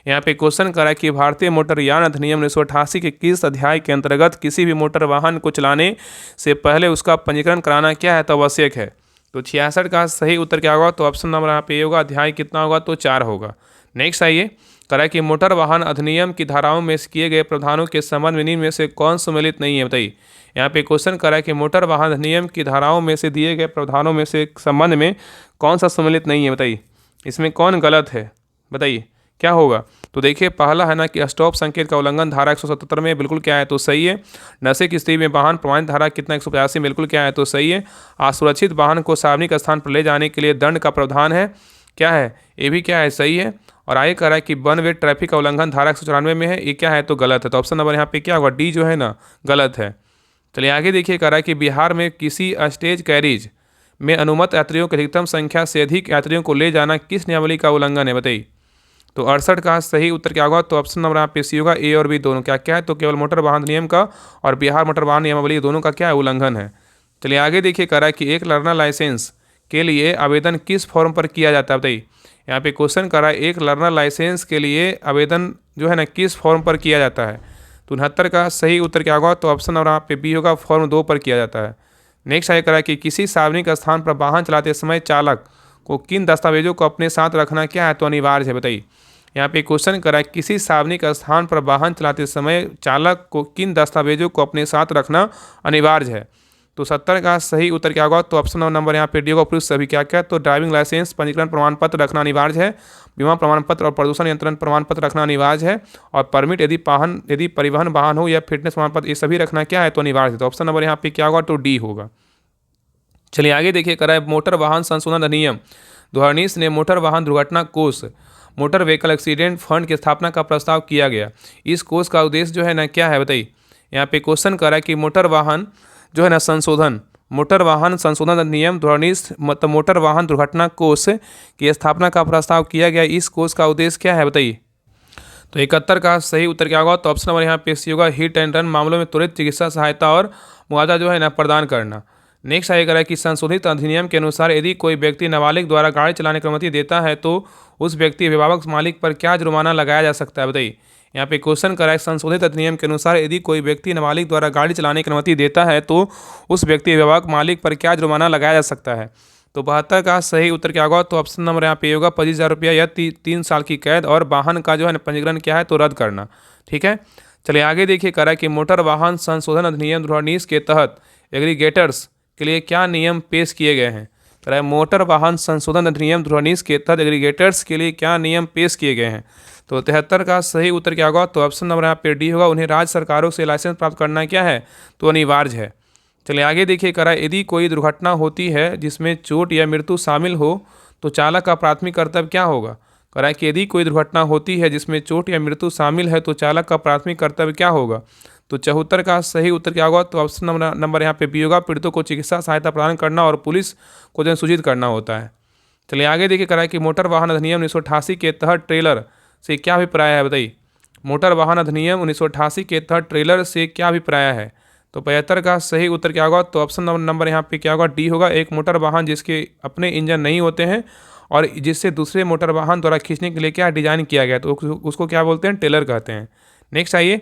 यहाँ पे क्वेश्चन करा कि भारतीय मोटर यान अधिनियम 1988 के किस अध्याय के अंतर्गत किसी भी मोटर वाहन को चलाने से पहले उसका पंजीकरण कराना क्या है तो आवश्यक है। तो 66 का सही उत्तर क्या होगा? तो ऑप्शन नंबर यहाँ पे होगा, अध्याय कितना होगा? तो 4 होगा। नेक्स्ट आइए करा कि मोटर वाहन अधिनियम की धाराओं में किए गए प्रावधानों के संबंध में निम्न में से कौन सम्मिलित नहीं है, बताइए। यहाँ पे क्वेश्चन करा कि मोटर वाहन अधिनियम की धाराओं में से दिए गए प्रावधानों में से संबंध में कौन सा सम्मिलित नहीं है, बताइए। इसमें कौन गलत है, बताइए क्या होगा? तो देखिए पहला है ना कि स्टॉप संकेत का उल्लंघन धारा 177 में बिल्कुल क्या है तो सही है। नशे की स्थिति में वाहन प्रमाणित धारा कितना 185 बिल्कुल क्या है तो सही है। असुरक्षित वाहन को सार्वजनिक स्थान पर ले जाने के लिए दंड का प्रावधान है, क्या है ये भी क्या है सही है। और आगे कह रहा है कि वन वे ट्रैफिक का उल्लंघन धारा 194 में है, ये क्या है तो गलत है। तो ऑप्शन नंबर यहाँ पे क्या होगा? डी जो है ना गलत है। चलिए आगे देखिए कह रहा है कि बिहार में किसी स्टेज कैरिज में अनुमत यात्रियों की अधिकतम संख्या से अधिक यात्रियों को ले जाना किस नियमावली का उल्लंघन है, बताइए। तो 68 का सही उत्तर क्या होगा? तो ऑप्शन नंबर यहाँ पे सी होगा, ए और बी दोनों क्या क्या है तो केवल मोटर वाहन नियम का और बिहार मोटर वाहन नियमावली दोनों का क्या है उल्लंघन है। चलिए आगे देखिए कह रहा है कि एक लर्नर लाइसेंस के लिए आवेदन किस फॉर्म पर किया जाता है, बताइए। यहाँ पे क्वेश्चन कर रहा है एक लर्नर लाइसेंस के लिए आवेदन जो है ना किस फॉर्म पर किया जाता है। तो 69 का सही उत्तर क्या होगा? तो ऑप्शन नंबर यहाँ पे बी होगा, फॉर्म 2 पर किया जाता है। नेक्स्ट आगे कह रहा है कि किसी सार्वजनिक स्थान पर वाहन चलाते समय चालक को किन दस्तावेजों को अपने साथ रखना क्या है तो अनिवार्य है, बताइए। यहाँ पे क्वेश्चन करा है किसी सार्वजनिक स्थान पर वाहन चलाते समय चालक को किन दस्तावेजों को अपने साथ रखना अनिवार्य है। तो 70 का सही उत्तर क्या होगा? तो ऑप्शन नंबर यहाँ पे डी होगा, पुरुष सभी क्या क्या तो ड्राइविंग लाइसेंस, पंजीकरण प्रमाण पत्र रखना अनिवार्य है, बीमा प्रमाण पत्र और प्रदूषण नियंत्रण प्रमाण पत्र रखना अनिवार्य है, और परमिट यदि परिवहन वाहन हो या फिटनेस प्रमाण पत्र ये सभी रखना क्या है तो अनिवार्य है। तो ऑप्शन नंबर यहाँ पे क्या होगा? तो डी होगा। चलिए आगे देखिए करा है मोटर वाहन संशोधन अधिनियम 2019 ने मोटर वाहन दुर्घटना कोष मोटर व्हीकल एक्सीडेंट फंड की स्थापना का प्रस्ताव किया गया। इस कोष का उद्देश्य जो है ना क्या है, बताइए। यहाँ पे क्वेश्चन करा है कि मोटर वाहन जो है ना मोटर वाहन संशोधन अधिनियम 2019 मतलब मोटर वाहन दुर्घटना कोष की स्थापना का प्रस्ताव किया गया। इस कोष का उद्देश्य क्या है, बताइए। तो 71 का सही उत्तर क्या होगा? तो ऑप्शन नंबर यहाँ पे सी होगा, हिट एंड रन मामलों में त्वरित चिकित्सा सहायता और मुआवजा जो है ना प्रदान करना। नेक्स्ट आगे करा कि संशोधित अधिनियम के अनुसार यदि कोई व्यक्ति नाबालिग द्वारा गाड़ी चलाने की अनुमति देता है तो उस व्यक्ति अभिभावक मालिक पर क्या जुर्माना लगाया जा सकता है, बताइए। यहाँ पे क्वेश्चन करा है संशोधित अधिनियम के अनुसार यदि कोई व्यक्ति नाबालिग द्वारा गाड़ी चलाने की अनुमति देता है तो उस व्यक्ति अभिभावक मालिक पर क्या जुर्माना लगाया जा सकता है। तो 72 का सही उत्तर क्या होगा? तो ऑप्शन नंबर यहाँ पे होगा 25,000 रुपया या 3 साल की कैद और वाहन का जो है पंजीकरण क्या है तो रद्द करना, ठीक है। चलिए आगे देखिए करा कि मोटर वाहन संशोधन अधिनियम 2019 के तहत एग्रीगेटर्स के लिए क्या नियम पेश किए गए हैं। कह रहा है मोटर वाहन संशोधन अधिनियम 2019 के तहत एग्रीगेटर्स के लिए क्या नियम पेश किए गए हैं। तो 73 का सही उत्तर क्या होगा? तो ऑप्शन नंबर यहाँ पे डी होगा, उन्हें राज्य सरकारों से लाइसेंस प्राप्त करना क्या है तो अनिवार्य है। चलिए आगे देखिए करा यदि कोई दुर्घटना होती है जिसमें चोट या मृत्यु शामिल हो तो चालक का प्राथमिक कर्तव्य क्या होगा। करा कि यदि कोई दुर्घटना होती है जिसमें चोट या मृत्यु शामिल है तो चालक का प्राथमिक कर्तव्य क्या होगा। तो 74 का सही उत्तर क्या होगा? तो ऑप्शन नंबर यहाँ पे बी होगा, पीड़ितों को चिकित्सा सहायता प्रदान करना और पुलिस को जो सूचित करना होता है। चलिए आगे देखिए करा कि मोटर वाहन अधिनियम 1988 के तहत ट्रेलर से क्या अभिप्राय है, बताइए। मोटर वाहन अधिनियम 1988 के तहत ट्रेलर से क्या अभिप्राय है। तो 75 का सही उत्तर क्या होगा? तो ऑप्शन नंबर यहाँ पे क्या होगा? डी होगा, एक मोटर वाहन जिसके अपने इंजन नहीं होते हैं और जिससे दूसरे मोटर वाहन द्वारा खींचने के लिए क्या डिजाइन किया गया तो उसको क्या बोलते हैं ट्रेलर कहते हैं। नेक्स्ट आइए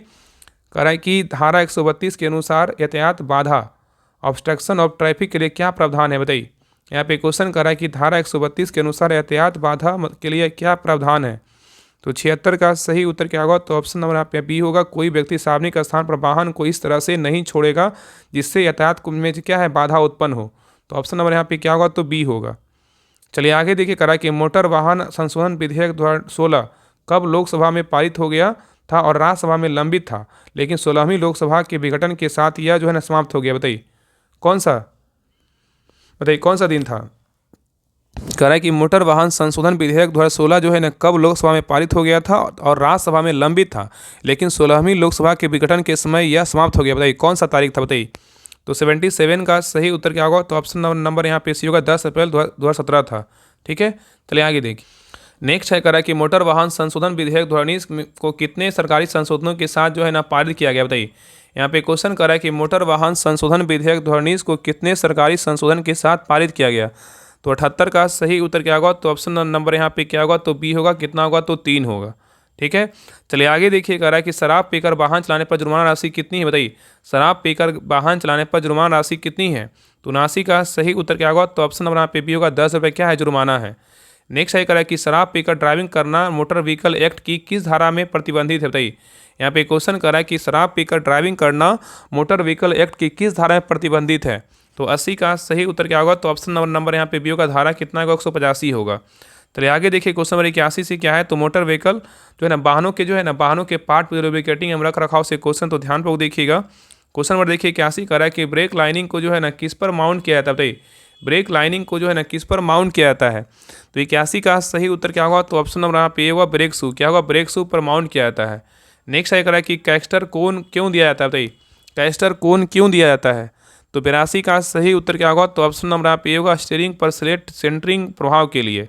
कह रहा है कि धारा 132 के अनुसार यातायात बाधा ऑब्स्ट्रक्शन ऑफ ट्रैफिक के लिए क्या प्रावधान है, बताइए। यहाँ पे क्वेश्चन कर रहा है कि धारा 132 के अनुसार यातायात बाधा के लिए क्या प्रावधान है। तो 76 का सही उत्तर क्या होगा? तो ऑप्शन नंबर यहाँ पे बी होगा, कोई व्यक्ति सार्वजनिक स्थान पर वाहन को इस तरह से नहीं छोड़ेगा जिससे यातायात में क्या है बाधा उत्पन्न हो। तो ऑप्शन नंबर यहाँ पे क्या होगा? तो बी होगा। चलिए आगे देखिए करा कि मोटर वाहन संशोधन विधेयक 2016 कब लोकसभा में पारित हो गया था और राज्यसभा में लंबित था, लेकिन 16वीं लोकसभा के विघटन के साथ यह जो है ना समाप्त हो गया। बताइए कौन सा दिन था। कह रहा है कि मोटर वाहन संशोधन विधेयक 2016 जो है ना कब लोकसभा में पारित हो गया था और राज्यसभा में लंबित था, लेकिन 16वीं लोकसभा के विघटन के समय यह समाप्त हो गया। बताइए कौन सा तारीख था, बताइए। तो 77 का सही उत्तर क्या होगा, तो ऑप्शन नंबर यहाँ पे सी होगा 10 अप्रैल 2017 था। ठीक है, चलिए आगे देखिए। नेक्स्ट है, कह रहा है कि मोटर वाहन संशोधन विधेयक 2019 को कितने सरकारी संशोधनों के साथ जो है ना पारित किया गया, बताइए। यहाँ पे क्वेश्चन कर रहा है कि मोटर वाहन संशोधन विधेयक 2019 को कितने सरकारी संशोधन के साथ पारित किया गया। तो 78 का सही उत्तर क्या होगा, तो ऑप्शन नंबर यहाँ पे क्या होगा, तो बी होगा। कितना होगा, तो 3 होगा। ठीक है, चलिए आगे देखिए। कह रहा है कि शराब पीकर वाहन चलाने पर जुर्माना राशि कितनी है, बताइए। शराब पीकर वाहन चलाने पर जुर्माना राशि कितनी है। तो 79 का सही उत्तर क्या होगा, तो ऑप्शन नंबर यहाँ पे बी होगा। 10 रुपये क्या है, जुर्माना है। नेक्स्ट है, कह रहा है कि शराब पीकर ड्राइविंग करना मोटर व्हीकल एक्ट की किस धारा में प्रतिबंधित है, बताइए। यहाँ पे क्वेश्चन कर रहा है कि शराब पीकर ड्राइविंग करना मोटर व्हीकल एक्ट की किस धारा में प्रतिबंधित है। तो 80 का सही उत्तर क्या होगा, तो ऑप्शन नंबर यहाँ पे बी होगा। धारा कितना होगा, 185 होगा। चलिए आगे देखिए। क्वेश्चन नंबर 81 से क्या है, तो मोटर व्हीकल जो है ना वाहनों के वाहनों के पार्ट लुब्रिकेटिंग एवं रख रखाव से क्वेश्चन, तो ध्यान पर देखिएगा। क्वेश्चन नंबर देखिए 81 कर रहा है कि ब्रेक लाइनिंग को जो है ना किस पर माउंट किया जाता है, बताइए। ब्रेक लाइनिंग को जो है ना किस पर माउंट किया जाता है। तो 81 का सही उत्तर क्या होगा, तो ऑप्शन नंबर यहाँ पे होगा ब्रेक शू। क्या होगा, ब्रेक शू पर माउंट किया जाता है। नेक्स्ट है, कह रहा है कि कैस्टर कोन क्यों दिया जाता है, बताइए। कैस्टर कोन क्यों दिया जाता है। तो 82 का सही उत्तर क्या होगा, तो ऑप्शन नंबर यहाँ पे होगा स्टीयरिंग पर स्लेट सेंटरिंग प्रभाव के लिए।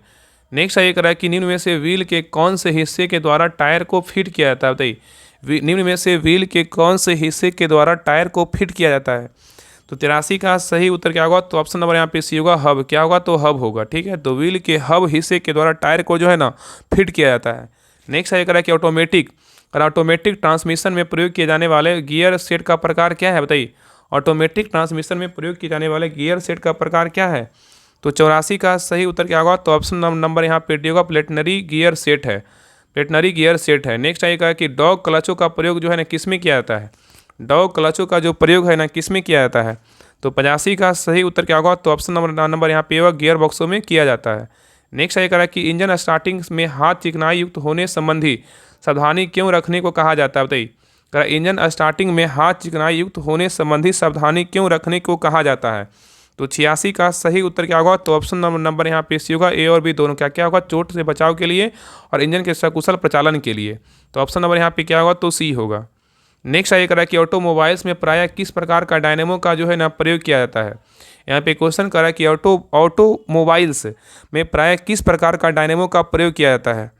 नेक्स्ट ये कह रहा है कि निम्न में से व्हील के कौन से हिस्से के द्वारा टायर को फिट किया जाता है, बताइए। निम्न में से व्हील के कौन से हिस्से के द्वारा टायर को फिट किया जाता है। तो 83 का सही उत्तर क्या होगा, तो ऑप्शन नंबर यहाँ पे सी होगा हब। क्या होगा, तो हब होगा। ठीक है, तो व्हील के हब हिस्से के द्वारा टायर को जो है ना फिट किया जाता है। नेक्स्ट ये कह रहा है कि ऑटोमेटिक ट्रांसमिशन में प्रयोग किए जाने वाले गियर सेट का प्रकार क्या है, बताइए। ऑटोमेटिक ट्रांसमिशन में प्रयोग किए जाने वाले गियर सेट का प्रकार क्या है। तो 84 का सही उत्तर क्या होगा, तो ऑप्शन नंबर यहाँ पे डी होगा। प्लेटनरी गियर सेट है। प्लेटनरी गियर सेट है। नेक्स्ट आएगा कि डॉग क्लचों का प्रयोग जो है ना किस में किया जाता है। डॉग क्लचों का जो प्रयोग है ना किस में किया जाता है। तो 85 का सही उत्तर क्या होगा, तो ऑप्शन नंबर यहाँ पे होगा गियर बॉक्सों में किया जाता है। नेक्स्ट आएगा कि इंजन स्टार्टिंग में हाथ चिकनाई युक्त होने संबंधी सावधानी क्यों रखने को कहा जाता है, बताइए। इंजन स्टार्टिंग में हाथ चिकनाई युक्त होने संबंधी सावधानी क्यों रखने को कहा जाता है। तो 86 का सही उत्तर क्या होगा, तो ऑप्शन नंबर यहाँ पे सी होगा। ए और बी दोनों क्या होगा, चोट से बचाव के लिए और इंजन के सकुशल प्रचालन के लिए। तो ऑप्शन नंबर यहाँ पे क्या होगा, तो सी होगा। नेक्स्ट ये करा कि ऑटोमोबाइल्स में प्रायः किस प्रकार का डायनेमो का जो है ना प्रयोग किया जाता है। यहाँ पे क्वेश्चन करा कि ऑटोमोबाइल्स में प्रायः किस प्रकार का डायनेमो का प्रयोग किया जाता है।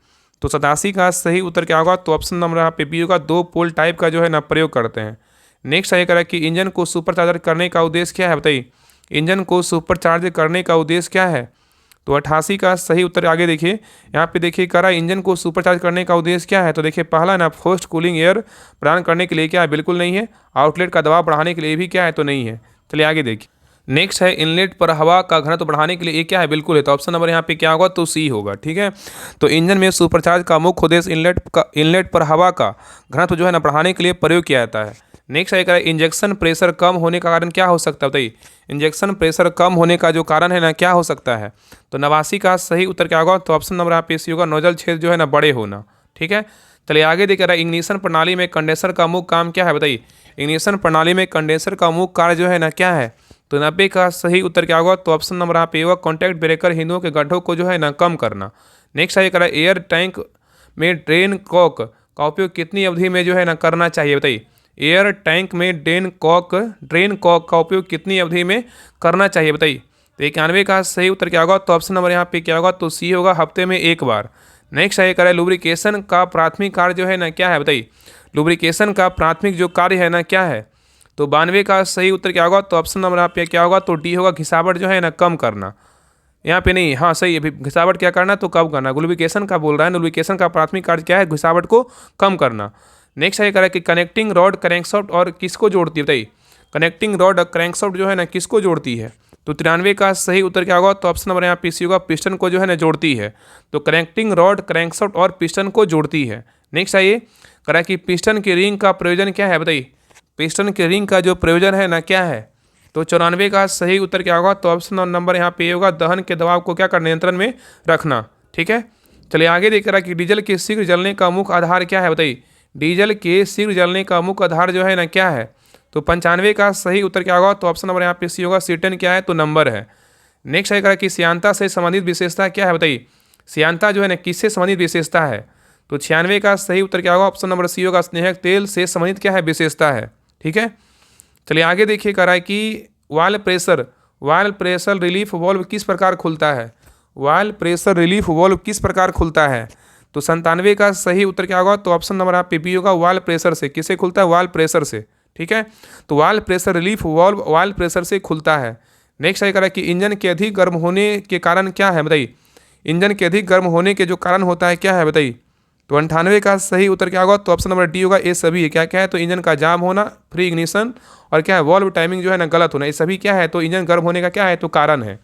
तो 87 का सही उत्तर क्या होगा, तो ऑप्शन नंबर यहाँ पे बी होगा। 2 पोल टाइप का जो है ना प्रयोग करते हैं। नेक्स्ट ये करा कि इंजन को सुपरचार्जर करने का उद्देश्य क्या है, बताइए। इंजन को सुपरचार्ज करने का उद्देश्य क्या है। तो 88 का सही उत्तर आगे देखिए। यहाँ पे देखिए करा इंजन को सुपरचार्ज करने का उद्देश्य क्या है। तो देखिए पहला ना फोर्स्ड कूलिंग एयर प्रदान करने के लिए क्या है, बिल्कुल नहीं है। आउटलेट का दबाव बढ़ाने के लिए भी क्या है, तो नहीं है। चलिए आगे देखिए। नेक्स्ट है इनलेट पर हवा का घनत्व बढ़ाने के लिए ये क्या है, बिल्कुल है। तो ऑप्शन नंबर यहाँ पे क्या होगा, तो सी होगा। ठीक है, तो इंजन में सुपरचार्ज का मुख्य उद्देश्य इनलेट पर हवा का घनत्व जो है ना बढ़ाने के लिए प्रयोग किया जाता है। नेक्स्ट है इंजेक्शन प्रेशर कम होने का कारण क्या हो सकता है, बताइए। इंजेक्शन प्रेशर कम होने का जो कारण है ना क्या हो सकता है। तो 89 का सही उत्तर क्या होगा, तो ऑप्शन नंबर यहाँ पे सी होगा। नोजल छेद जो है ना बड़े होना। ठीक है, चलिए आगे देख रहा है इग्निशन प्रणाली में कंडेंसर का मुख्य काम क्या है, बताइए। इग्निशन प्रणाली में कंडेंसर का मुख्य कार्य जो है ना क्या है। तो 90 का सही उत्तर क्या होगा, तो ऑप्शन नंबर यहाँ पे होगा। कॉन्टैक्ट ब्रेकर हिंदुओं के गड्ढों को जो है ना कम करना। नेक्स्ट है करा एयर टैंक में ड्रेन कॉक का उपयोग कितनी अवधि में जो है ना करना चाहिए, बताइए। एयर टैंक में ड्रेन कॉक का उपयोग कितनी अवधि में करना चाहिए, बताइए। तो 91 का सही उत्तर क्या होगा, तो ऑप्शन नंबर यहाँ पे क्या होगा, तो सी होगा। हफ्ते में 1 बार। नेक्स्ट है करें लुब्रिकेशन का प्राथमिक कार्य जो है ना क्या है, बताइए। लुब्रिकेशन का प्राथमिक जो कार्य है ना क्या है। तो 92 का सही उत्तर क्या होगा, तो ऑप्शन नंबर यहाँ पे क्या होगा, तो डी होगा। घिसावट जो है ना कम करना। यहाँ पे नहीं, हाँ सही है। घिसावट क्या करना, तो कम करना। लुब्रिकेशन का बोल रहा है। लुब्रिकेशन का प्राथमिक कार्य क्या है, घिसावट को कम करना। नेक्स्ट है करें कि कनेक्टिंग रॉड क्रैंकशाफ्ट और किसको जोड़ती है, बताइए। कनेक्टिंग रॉड क्रैंकशाफ्ट जो है ना किसको जोड़ती है। तो 93 का सही उत्तर क्या होगा, तो ऑप्शन नंबर यहाँ पे सी होगा। पिस्टन को जो है ना जोड़ती है। तो कनेक्टिंग रॉड क्रैंकशाफ्ट और पिस्टन को जोड़ती है। नेक्स्ट आइए करा कि पिस्टन की रिंग का प्रयोजन क्या है, बताइए। पिस्टन की रिंग का जो प्रयोजन है ना क्या है। तो 94 का सही उत्तर क्या होगा, तो ऑप्शन नंबर यहाँ पे होगा। दहन के दबाव को क्या कर नियंत्रण में रखना। ठीक है, चलिए आगे देख रहा कि डीजल के शीघ्र जलने का मुख्य आधार क्या है, बताइए। डीजल के शीघ्र जलने का मुख्य आधार जो है ना क्या है। तो 95 का सही उत्तर क्या होगा, तो ऑप्शन नंबर यहाँ पे सी होगा। सीटन क्या है, तो नंबर है। नेक्स्ट आएगा कि श्यानता से संबंधित विशेषता क्या है, बताइए। श्यानता जो है ना किससे संबंधित विशेषता है, तो 96 का सही उत्तर क्या होगा, ऑप्शन नंबर सी होगा, स्नेहक तेल से संबंधित क्या है, विशेषता है। ठीक है, चलिए आगे देखिए कह रहा है कि वाल्व प्रेशर रिलीफ वाल्व किस प्रकार खुलता है, वाल्व प्रेशर रिलीफ वाल्व किस प्रकार खुलता है, तो 97 का सही उत्तर क्या होगा, तो ऑप्शन नंबर आप पे होगा, वाल्व प्रेशर से। किससे खुलता है, वाल्व प्रेशर से। ठीक है, तो valve pressure relief valve valve pressure से खुलता है। नेक्स्ट है कह रहा है कि इंजन के अधिक गर्म होने के कारण क्या है, बताइए। इंजन के अधिक गर्म होने के जो कारण होता है क्या है, बताइए। तो 98 का सही उत्तर क्या होगा, तो ऑप्शन नंबर डी होगा, ये सभी है। क्या क्या है, तो इंजन का जाम होना, फ्री इग्निशन, और क्या है, वॉल्व टाइमिंग जो है ना गलत होना, ये सभी क्या है, तो इंजन गर्म होने का क्या है, तो कारण है।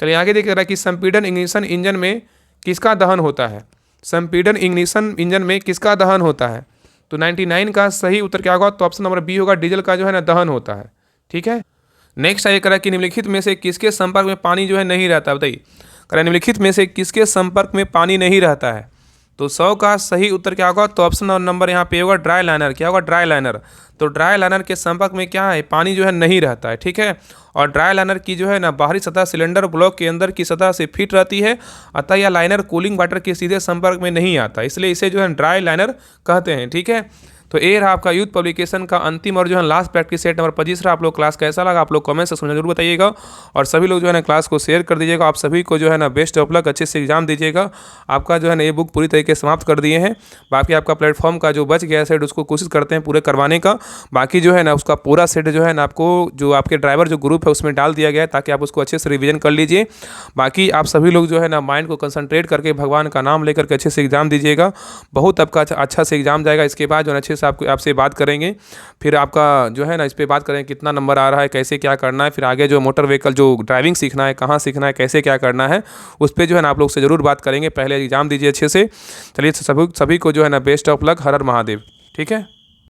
चलिए आगे देख रहा है कि संपीड़न इग्निशन इंजन में किसका दहन होता है, संपीड़न इग्निशन इंजन में किसका दहन होता है, तो 99 का सही उत्तर क्या होगा, तो ऑप्शन नंबर बी होगा, डीजल का जो है ना दहन होता है। ठीक है, नेक्स्ट है करा कि निम्नलिखित में से किसके संपर्क में पानी जो है नहीं रहता, बताइए। करा निम्नलिखित में से किसके संपर्क में पानी नहीं रहता है, तो 100 का सही उत्तर क्या होगा, तो ऑप्शन नंबर यहाँ पे होगा ड्राई लाइनर। क्या होगा, ड्राई लाइनर। तो ड्राई लाइनर के संपर्क में क्या है, पानी जो है नहीं रहता है। ठीक है, और ड्राई लाइनर की जो है ना बाहरी सतह सिलेंडर ब्लॉक के अंदर की सतह से फिट रहती है, अतः यह लाइनर कूलिंग वाटर के सीधे संपर्क में नहीं आता, इसलिए इसे जो है ड्राई लाइनर कहते हैं। ठीक है, तो ये रहा आपका यूथ पब्लिकेशन का अंतिम और जो है लास्ट प्रैक्टिस सेट नंबर 25 रहा। आप लोग क्लास कैसा लगा आप लोग कमेंट सेक्शन में जरूर बताइएगा, और सभी लोग जो है ना क्लास को शेयर कर दीजिएगा। आप सभी को जो है ना बेस्ट ऑफ लक, अच्छे से एग्जाम दीजिएगा। आपका जो है ना ये बुक पूरी तरीके से समाप्त कर दिए हैं, बाकी आपका प्लेटफॉर्म का जो बच गया सेट उसको कोशिश करते हैं पूरे करवाने का। बाकी जो है ना उसका पूरा सेट जो है ना आपको जो आपके ड्राइवर जो ग्रुप है उसमें डाल दिया गया है, ताकि आप उसको अच्छे से रिविजन कर लीजिए। बाकी आप सभी लोग जो है ना माइंड को कंसंट्रेट करके भगवान का नाम लेकर के अच्छे से एग्जाम दीजिएगा, बहुत आपका अच्छा से एग्जाम जाएगा। इसके बाद जो है अच्छे से आपसे बात करेंगे, फिर आपका जो है ना इस पे बात करेंगे कितना नंबर आ रहा है, कैसे क्या करना है, फिर आगे जो मोटर व्हीकल जो ड्राइविंग सीखना है, कहाँ सीखना है, कैसे क्या करना है, उस पर जो है ना आप लोग से ज़रूर बात करेंगे। पहले एग्जाम दीजिए अच्छे से। चलिए सभी को जो है ना बेस्ट ऑफ लक, हर हर महादेव। ठीक है।